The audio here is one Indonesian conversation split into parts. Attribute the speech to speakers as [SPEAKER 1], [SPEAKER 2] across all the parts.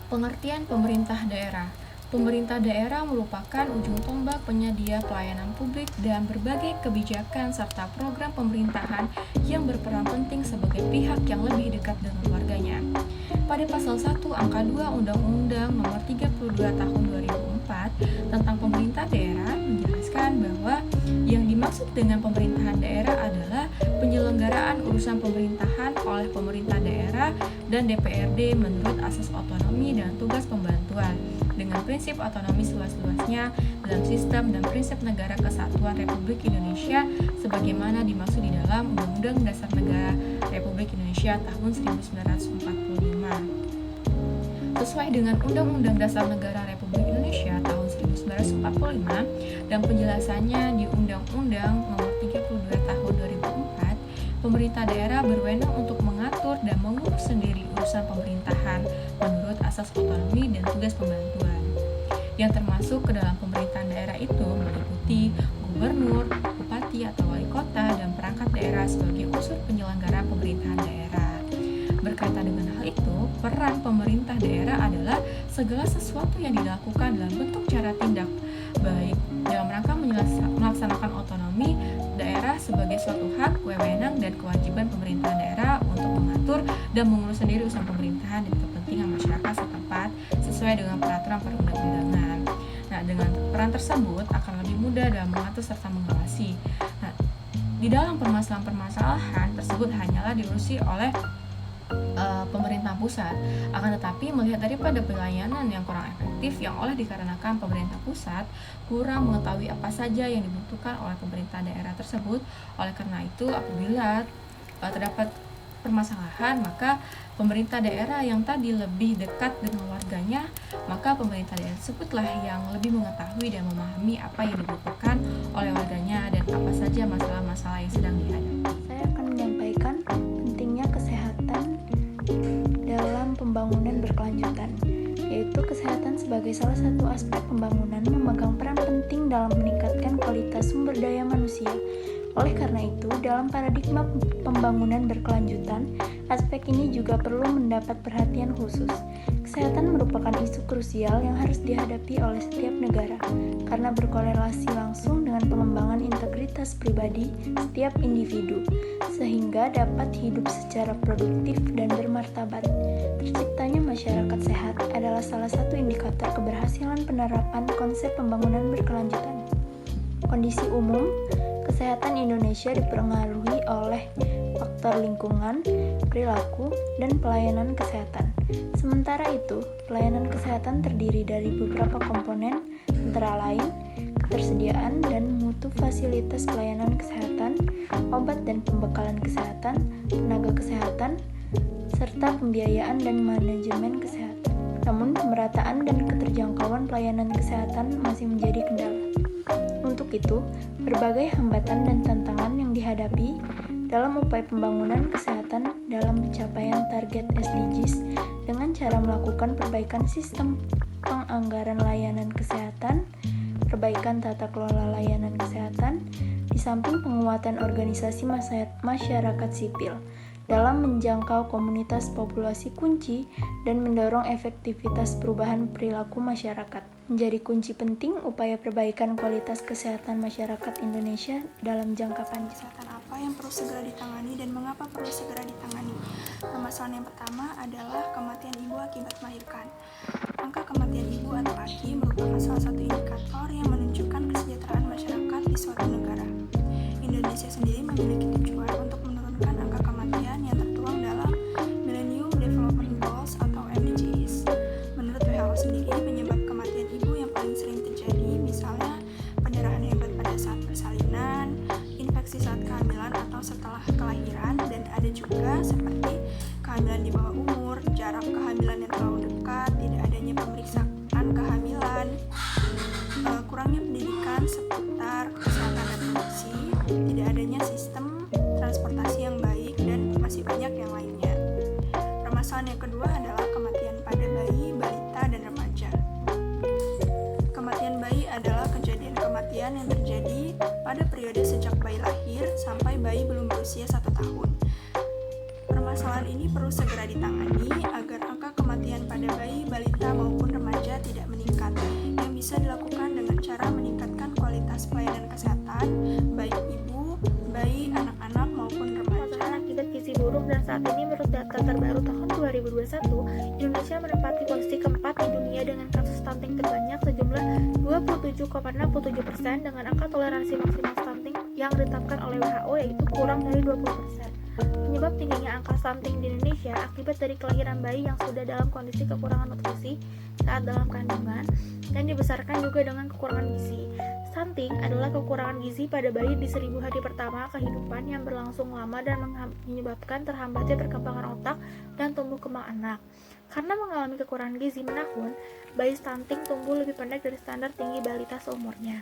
[SPEAKER 1] Pengertian pemerintah daerah. Pemerintah daerah merupakan ujung tombak penyedia pelayanan publik dan berbagai kebijakan serta program pemerintahan yang berperan penting sebagai pihak yang lebih dekat dengan warganya. Pada pasal 1 angka 2 Undang-Undang Nomor 32 Tahun 2004 tentang pemerintah daerah menjelaskan bahwa yang dimaksud dengan pemerintahan daerah adalah penyelenggaraan urusan pemerintahan oleh pemerintah daerah dan DPRD menurut asas otonomi dan tugas pembantuan dengan prinsip otonomi seluas-luasnya dalam sistem dan prinsip negara kesatuan Republik Indonesia sebagaimana dimaksud di dalam Undang-Undang Dasar Negara Republik Indonesia tahun 1945. Sesuai dengan Undang-Undang Dasar Negara Republik Indonesia tahun 1945 dan penjelasannya di Undang-Undang Nomor 32 Tahun 2004, pemerintah daerah berwenang untuk mengatur dan mengurus sendiri urusan pemerintahan menurut asas otonomi dan tugas pembantuan. Yang termasuk ke dalam pemerintahan daerah itu meliputi gubernur, bupati atau wali kota, dan perangkat daerah sebagai unsur penyelenggara pemerintahan daerah. Berkaitan dengan hal itu, peran pemerintah daerah adalah segala sesuatu yang dilakukan dalam bentuk cara tindak, baik dalam rangka melaksanakan otonomi daerah sebagai suatu hak, wewenang, dan kewajiban pemerintahan daerah untuk mengatur dan mengurus sendiri urusan pemerintahan dan kepentingan masyarakat setempat sesuai dengan peraturan perundang-undangan. Nah, dengan peran tersebut akan lebih mudah dalam mengatur serta mengawasi. Nah, di dalam permasalahan-permasalahan tersebut hanyalah diurusi oleh pemerintah pusat. Akan tetapi melihat daripada pelayanan yang kurang efektif yang dikarenakan pemerintah pusat kurang mengetahui apa saja yang dibutuhkan oleh pemerintah daerah tersebut. Oleh karena itu, apabila terdapat permasalahan, maka pemerintah daerah yang tadi lebih dekat dengan warganya, maka pemerintah daerah tersebutlah yang lebih mengetahui dan memahami apa yang dibutuhkan oleh warganya dan apa saja masalah-masalah yang sedang dihadapi.
[SPEAKER 2] Saya akan menyampaikan pentingnya kesehatan dalam pembangunan berkelanjutan, yaitu kesehatan sebagai salah satu aspek pembangunan memegang peran penting dalam meningkatkan kualitas sumber daya manusia. Oleh karena itu, dalam paradigma pembangunan berkelanjutan, aspek ini juga perlu mendapat perhatian khusus. Kesehatan merupakan isu krusial yang harus dihadapi oleh setiap negara, karena berkorelasi langsung dengan pengembangan integritas pribadi setiap individu, sehingga dapat hidup secara produktif dan bermartabat. Terciptanya masyarakat sehat adalah salah satu indikator keberhasilan penerapan konsep pembangunan berkelanjutan. Kondisi umum kesehatan Indonesia dipengaruhi oleh faktor lingkungan, perilaku, dan pelayanan kesehatan. Sementara itu, pelayanan kesehatan terdiri dari beberapa komponen, antara lain ketersediaan dan mutu fasilitas pelayanan kesehatan, obat dan pembekalan kesehatan, tenaga kesehatan, serta pembiayaan dan manajemen kesehatan. Namun, pemerataan dan keterjangkauan pelayanan kesehatan masih menjadi kendala. Untuk itu, berbagai hambatan dan tantangan yang dihadapi dalam upaya pembangunan kesehatan dalam pencapaian target SDGs dengan cara melakukan perbaikan sistem penganggaran layanan kesehatan, perbaikan tata kelola layanan kesehatan, di samping penguatan organisasi masyarakat sipil dalam menjangkau komunitas populasi kunci dan mendorong efektivitas perubahan perilaku masyarakat. Menjadi kunci penting upaya perbaikan kualitas kesehatan masyarakat Indonesia dalam jangka panjang.
[SPEAKER 3] Kesehatan apa yang perlu segera ditangani dan mengapa perlu segera ditangani? Permasalahan yang pertama adalah kematian ibu akibat melahirkan. Angka kematian ibu atau AKI merupakan salah satu indikator yang menunjukkan kesejahteraan masyarakat di suatu negara. Indonesia sendiri memiliki tujuan untuk menurunkan angka kematian yang tertuang dalam Millennium Development Goals atau MDGs. Menurut WHO sendiri, penyebab kematian ibu yang paling sering terjadi misalnya pendarahan hebat pada saat persalinan, infeksi saat kehamilan atau setelah kelahiran, dan ada juga seperti kehamilan di bawah umur, jarak kehamilan yang terlalu dekat, tidak adanya pemeriksaan kehamilan, kurangnya pendidikan seputar kesehatan reproduksi, tidak adanya sistem transportasi yang baik, dan masih banyak yang lainnya. Permasalahan yang kedua adalah kematian pada bayi, balita, dan remaja. Kematian bayi adalah kejadian kematian yang terjadi pada periode sejak bayi lahir sampai bayi belum berusia 1 tahun. Permasalahan ini perlu segera ditangani agar angka kematian pada bayi, balita, baru tahun 2021, Indonesia menempati posisi keempat di dunia dengan kasus stunting terbanyak sejumlah 27,67% dengan angka toleransi maksimal stunting yang ditetapkan oleh WHO yaitu kurang dari 20%. Penyebab tingginya angka stunting di Indonesia akibat dari kelahiran bayi yang sudah dalam kondisi kekurangan nutrisi saat dalam kandungan dan dibesarkan juga dengan kekurangan gizi. Stunting adalah kekurangan gizi pada bayi di 1000 hari pertama kehidupan yang berlangsung lama dan menyebabkan terhambatnya perkembangan otak dan tumbuh kembang anak. Karena mengalami kekurangan gizi menahun, bayi stunting tumbuh lebih pendek dari standar tinggi balita seumurnya.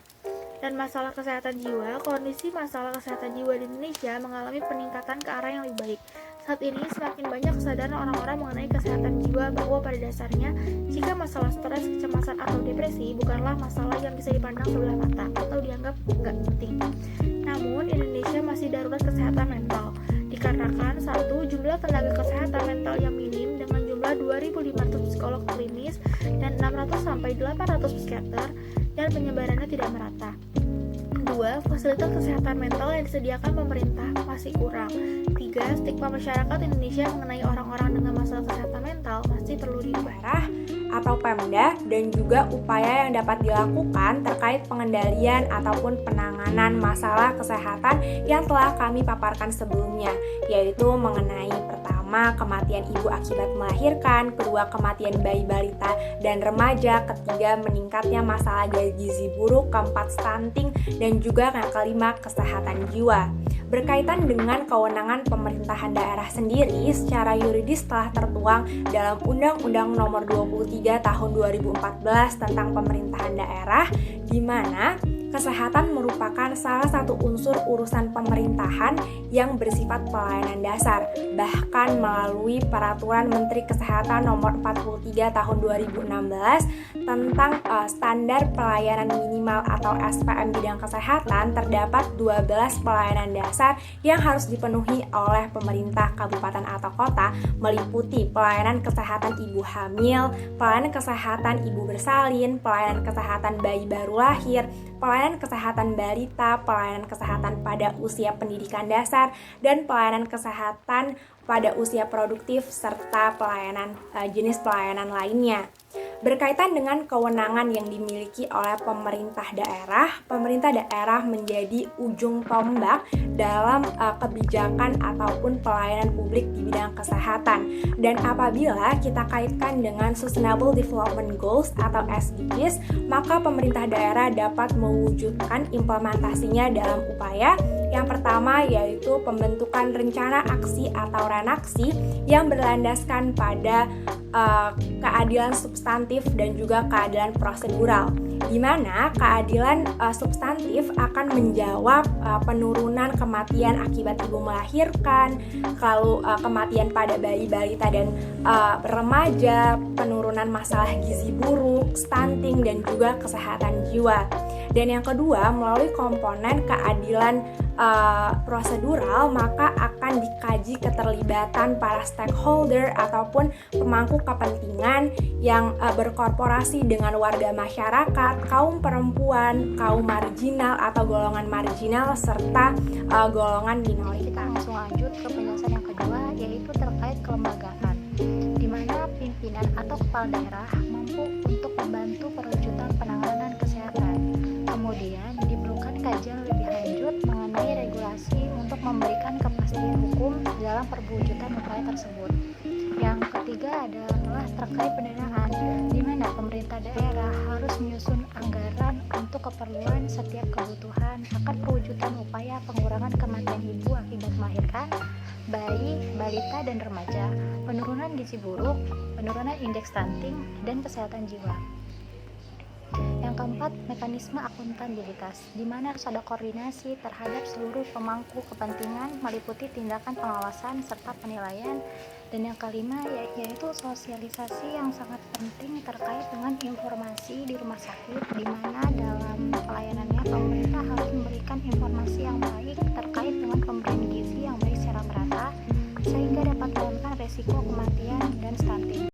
[SPEAKER 3] Dan masalah kesehatan jiwa, kondisi masalah kesehatan jiwa di Indonesia mengalami peningkatan ke arah yang lebih baik. Saat ini semakin banyak kesadaran orang-orang mengenai kesehatan jiwa bahwa pada dasarnya jika masalah stres, kecemasan, atau depresi bukanlah masalah yang bisa dipandang sebelah mata atau dianggap nggak penting. Namun, Indonesia masih darurat kesehatan mental dikarenakan satu, jumlah tenaga kesehatan mental yang minim dengan jumlah 2.500 psikolog klinis dan 600-800 psikiater dan penyebarannya tidak merata. 2. Fasilitas kesehatan mental yang disediakan pemerintah masih kurang. 3. Stigma masyarakat Indonesia mengenai orang-orang dengan masalah kesehatan mental masih perlu diubah.
[SPEAKER 4] Atau Pemda dan juga upaya yang dapat dilakukan terkait pengendalian ataupun penanganan masalah kesehatan yang telah kami paparkan sebelumnya, yaitu mengenai pertama, kematian ibu akibat melahirkan, kedua, kematian bayi balita dan remaja, ketiga, meningkatnya masalah gizi buruk, keempat, stunting, dan juga yang kelima, kesehatan jiwa. Berkaitan dengan kewenangan pemerintahan daerah sendiri, secara yuridis telah tertuang dalam Undang-Undang Nomor 23 Tahun 2014 tentang pemerintahan daerah, di mana kesehatan merupakan salah satu unsur urusan pemerintahan yang bersifat pelayanan dasar, bahkan melalui Peraturan Menteri Kesehatan Nomor 43 Tahun 2016 tentang standar pelayanan minimal atau SPM bidang kesehatan, terdapat 12 pelayanan dasar yang harus dipenuhi oleh pemerintah kabupaten atau kota, meliputi pelayanan kesehatan ibu hamil, pelayanan kesehatan ibu bersalin, pelayanan kesehatan bayi baru lahir, pelayanan kesehatan balita, pelayanan kesehatan pada usia pendidikan dasar, dan pelayanan kesehatan pada usia produktif, serta jenis pelayanan lainnya. Berkaitan dengan kewenangan yang dimiliki oleh pemerintah daerah menjadi ujung tombak dalam kebijakan ataupun pelayanan publik di bidang kesehatan. Dan apabila kita kaitkan dengan Sustainable Development Goals atau SDGs, maka pemerintah daerah dapat mewujudkan implementasinya dalam upaya yang pertama yaitu pembentukan rencana aksi atau renaksi yang berlandaskan pada keadilan substantif dan juga keadilan prosedural, di mana keadilan substantif akan menjawab penurunan kematian akibat ibu melahirkan, lalu kematian pada bayi balita dan remaja, penurunan masalah gizi buruk, stunting, dan juga kesehatan jiwa. Dan yang kedua, melalui komponen keadilan prosedural, maka akan dikaji keterlibatan para stakeholder ataupun pemangku kepentingan yang berkorporasi dengan warga masyarakat, kaum perempuan, kaum marginal atau golongan marginal, serta golongan minoritas.
[SPEAKER 5] Kita langsung lanjut ke penjelasan yang kedua, yaitu terkait kelembagaan, di mana pimpinan atau kepala daerah mampu untuk membantu perwujudan penanganan kesehatan. Kemudian diperlukan kajian lebih lanjut mengenai regulasi untuk memberikan kepastian hukum dalam perwujudan upaya tersebut. Yang ketiga adalah terkait pendanaan, di mana pemerintah daerah harus menyusun anggaran untuk keperluan setiap kebutuhan akan perwujudan upaya pengurangan kematian ibu akibat melahirkan, bayi, balita, dan remaja, penurunan gizi buruk, penurunan indeks stunting, dan kesehatan jiwa. Yang keempat, mekanisme akuntabilitas, di mana harus ada koordinasi terhadap seluruh pemangku kepentingan meliputi tindakan pengawasan serta penilaian. Dan yang kelima yaitu sosialisasi yang sangat penting terkait dengan informasi di rumah sakit, di mana dalam pelayanannya pemerintah harus memberikan informasi yang baik terkait dengan pemberian gizi yang baik secara merata sehingga dapat menurunkan resiko kematian dan stunting.